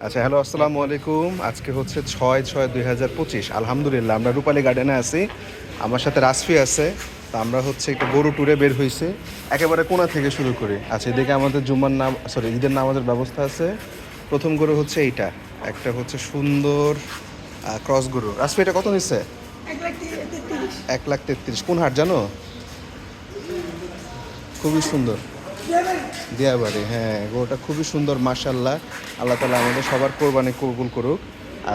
আচ্ছা, হ্যালো, আসসালামু আলাইকুম। আজকে হচ্ছে 6/6/2025। আলহামদুলিল্লাহ, আমরা রূপালী গার্ডেনে আছি। আমার সাথে রাসফি আছে। তো আমরা হচ্ছে একটু গরু ট্যুরে বের হয়েছি। একেবারে কোণা থেকে শুরু করি। আচ্ছা, এদিকে আমাদের ঈদের নামাজের ব্যবস্থা আছে। প্রথম গরু হচ্ছে এইটা, একটা হচ্ছে সুন্দর ক্রস গরু। রাসফি, এটা কত নিচ্ছে? 1,33,000। কোন হাট জানো? খুবই সুন্দর, দিয়াবাড়ি। হ্যাঁ, গরুটা খুবই সুন্দর, মাশাআল্লাহ। আল্লাহ তাআলা আমাদের সবার কোরবানি কবুল করুক।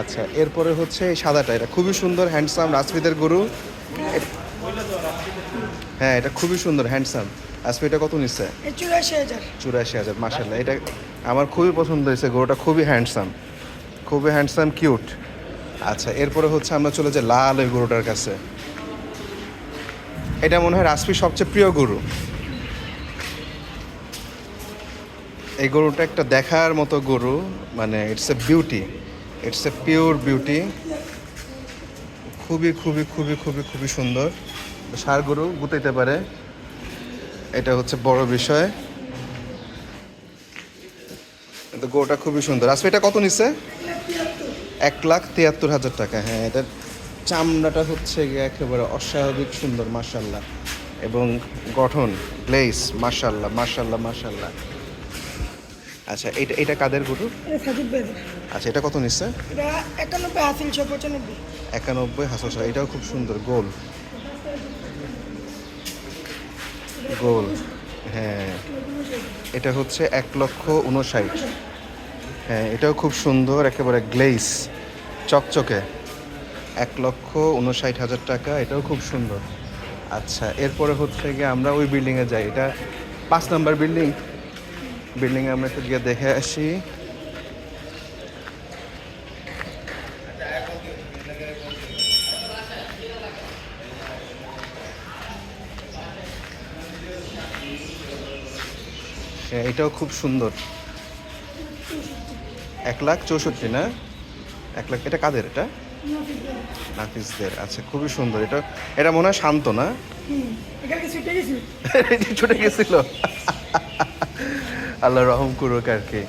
আচ্ছা, এরপরে হচ্ছে এই সাদাটা, এটা খুবই সুন্দর, হ্যান্ডসাম রাসফিদের গরু। হ্যাঁ, এটা খুবই সুন্দর, হ্যান্ডসাম। রাসফি, এটা কত নিচ্ছে? 84,000। 84,000, মাশাআল্লাহ। এটা আমার খুবই পছন্দ হয়েছে, গরুটা খুবই হ্যান্ডসাম, খুবই হ্যান্ডসাম, কিউট। আচ্ছা, এরপরে হচ্ছে আমরা চলে যাই লাল ওই গরুটার কাছে। এটা মনে হয় রাসফির সবচেয়ে প্রিয় গরু। এই গরুটা একটা দেখার মতো গরু, মানে it's a beauty, it's a pure beauty. খুবই খুবই খুবই খুবই খুবই সুন্দর। ষাঁড় গরু গুতাইতে পারে, এটা হচ্ছে বড় বিষয়। কিন্তু গরুটা খুবই সুন্দর। আসলে এটা কত নিচ্ছে? 1,73,000 টাকা। হ্যাঁ, এটার চামড়াটা হচ্ছে গিয়ে একেবারে অস্বাভাবিক সুন্দর, মাশাল্লাহ। এবং গঠন, গ্লেস, মাশাল্লাহ মাশাল্লাহ মাশাল্লাহ। আচ্ছা, এটা এটা কাদের গরু? আচ্ছা, এটা কত নিচ্ছে? এটা 91 হাসিল 95। 91 হাসা, এটাও খুব সুন্দর, গোল গোল। হ্যাঁ, এটা হচ্ছে 1,59,000। হ্যাঁ, এটাও খুব সুন্দর, একেবারে গ্লেস, চকচকে। 1,59,000 টাকা, এটাও খুব সুন্দর। আচ্ছা, এরপরে হচ্ছে গিয়ে আমরা ওই বিল্ডিংয়ে যাই। এটা 5 নাম্বার বিল্ডিংয়ে আমরা একটু গিয়ে দেখে আসি। হ্যাঁ, এটাও খুব সুন্দর। 1,64,000 না? 1,00,000। এটা কাদের? এটা নাফিসদের। আচ্ছা, খুবই সুন্দর। এটা এটা মনে হয় শান্ত না? ছুটে গেছিল। আল্লাহ রহম করুক আর কি।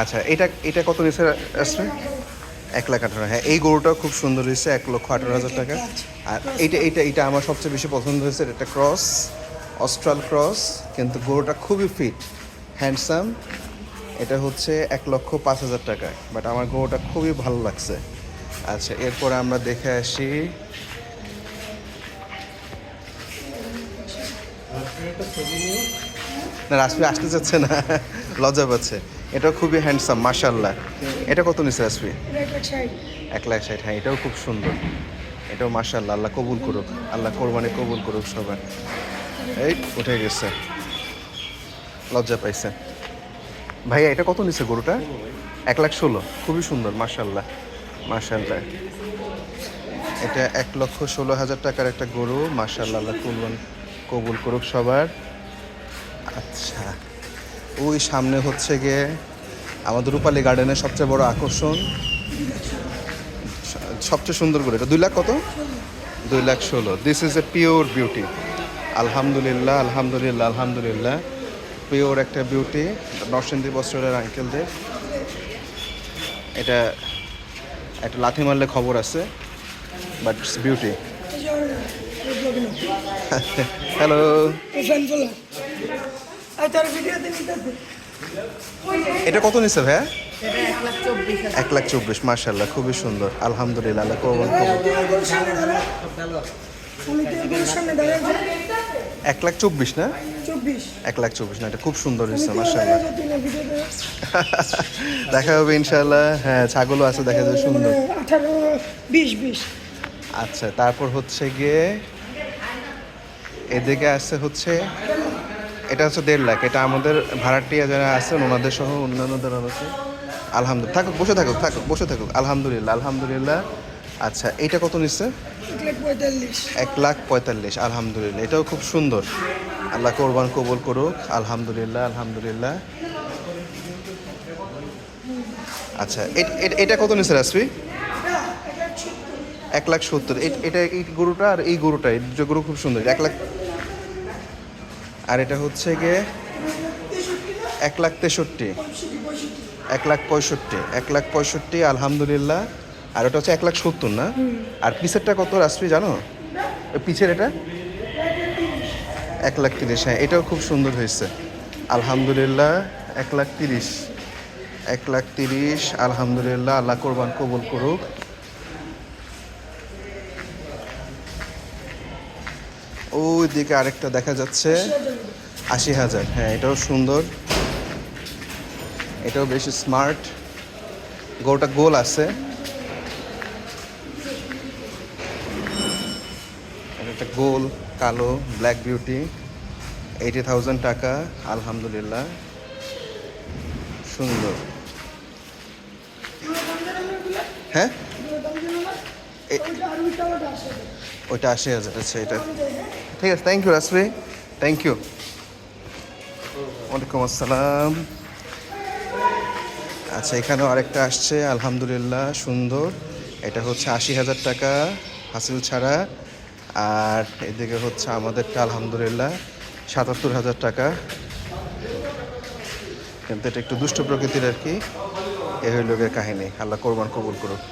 আচ্ছা, এটা এটা কত নিচ্ছে আসলে? 1,18,000। হ্যাঁ, এই গরুটাও খুব সুন্দর হয়েছে, 1,18,000 টাকা। আর এইটা এইটা এটা আমার সবচেয়ে বেশি পছন্দ হয়েছে। এটা ক্রস, অস্ট্রাল ক্রস, কিন্তু গরুটা খুবই ফিট, হ্যান্ডসাম। এটা হচ্ছে 1,05,000 টাকায়, বাট আমার গরুটা খুবই ভালো লাগছে। আচ্ছা, এরপরে আমরা দেখে আসি। না, রাসপি আসতে চাচ্ছে না, লজ্জা পাচ্ছে। এটাও খুবই হ্যান্ডসাম, মাশাল্লাহ। এটা কত নিচ্ছে রাসপি? 1,60,000। হ্যাঁ, এটাও খুব সুন্দর, এটাও মাশাল্লাহ। আল্লাহ কবুল করুক, আল্লাহ কোরবানি কবুল করুক সবার। এই উঠে গেছে, লজ্জা পাইছে। ভাইয়া, এটা কত নিচ্ছে গরুটা? 1,16,000। খুবই সুন্দর, মাশাল্লাহ মাশাল্লাহ। এটা 1,16,000 টাকার একটা গরু, মাশাল্লাহ। আল্লাহ কবুল করুক সবার। আচ্ছা, ওই সামনে হচ্ছে গিয়ে আমাদের রূপালী গার্ডেনের সবচেয়ে বড় আকর্ষণ, সবচেয়ে সুন্দর গরু। এটা 2 লাখ কত? 2,16,000। This is a pure beauty. আলহামদুলিল্লাহ আলহামদুলিল্লাহ আলহামদুলিল্লাহ, পিওর একটা বিউটি। নরসিংদী বস্ত্রের আঙ্কেলদের। এটা একটা লাথি মারলে খবর আছে, বাট ইটস বিউটি। হ্যালো। এটা কত নিচ্ছে ভাইয়া? 1,24,000। মাশাল্লাহ, খুবই সুন্দর, আলহামদুলিল্লাহ। আল্লাহ কবুল করুক। 1,24,000 না? 1,24,000 না, এটা খুব সুন্দর হয়েছে, মাশাল্লাহ। দেখা হবে ইনশাল্লাহ। হ্যাঁ, ছাগলও আছে, দেখা যাবে সুন্দর। 18-20। আচ্ছা, তারপর হচ্ছে গিয়ে এদিকে আসছে হচ্ছে, এটা হচ্ছে 1.5 লাখ। এটা আমাদের ভাড়াটিয়া যারা আছেন ওনাদের সহ অন্যান্য যারা আছে। আলহামদুলিল্লাহ, থাকুক, বসে থাকুক, বসে থাকুক, আলহামদুলিল্লাহ আলহামদুলিল্লাহ। আচ্ছা, এইটা কত নিচ্ছে? 1,45,000। আলহামদুলিল্লাহ, এটাও খুব সুন্দর। আল্লাহ কোরবান কবুল করুক, আলহামদুলিল্লাহ আলহামদুলিল্লাহ। আচ্ছা, এটা কত নিচ্ছে রাসফি? 1,70,000। এটা এই গরুটা আর এই গরুটা, এই দুটো গরু খুব সুন্দর। 1 লাখ। আর এটা হচ্ছে গিয়ে 1,63,000, 65 1,65,000, আলহামদুলিল্লাহ। আর ওটা হচ্ছে 1,70,000 না? আর পিসেরটা কত রাসপি জানো? ওই পিছের এটা 1,30,000, হ্যাঁ এটাও খুব সুন্দর হয়েছে আলহামদুলিল্লাহ। 1,30,000, 1,30,000, আলহামদুলিল্লাহ। আল্লাহ কোরবান কবুল করুক। ওই দিকে আরেকটা দেখা যাচ্ছে 80,000, হ্যাঁ এটাও সুন্দর, এটাও বেশি স্মার্ট, গোটা গোল আছে। এটা একটা গোল কালো ব্ল্যাক বিউটি, 80,000 টাকা আলহামদুলিল্লাহ, সুন্দর। হ্যাঁ ওইটা 80,000, আচ্ছা এটা ঠিক আছে। Thank you Rasbi, thank you. ওয়ালাইকুম আসসালাম। আচ্ছা এখানেও আরেকটা আসছে আলহামদুলিল্লাহ, সুন্দর। এটা হচ্ছে 80,000 টাকা হাসিল ছাড়া। আর এদিকে হচ্ছে আমাদেরটা আলহামদুলিল্লাহ 77,000 টাকা, কিন্তু এটা একটু দুষ্ট প্রকৃতির আর কি। এই হইল গিয়ে কাহিনী। আল্লাহ কোরবান কবুল করুক।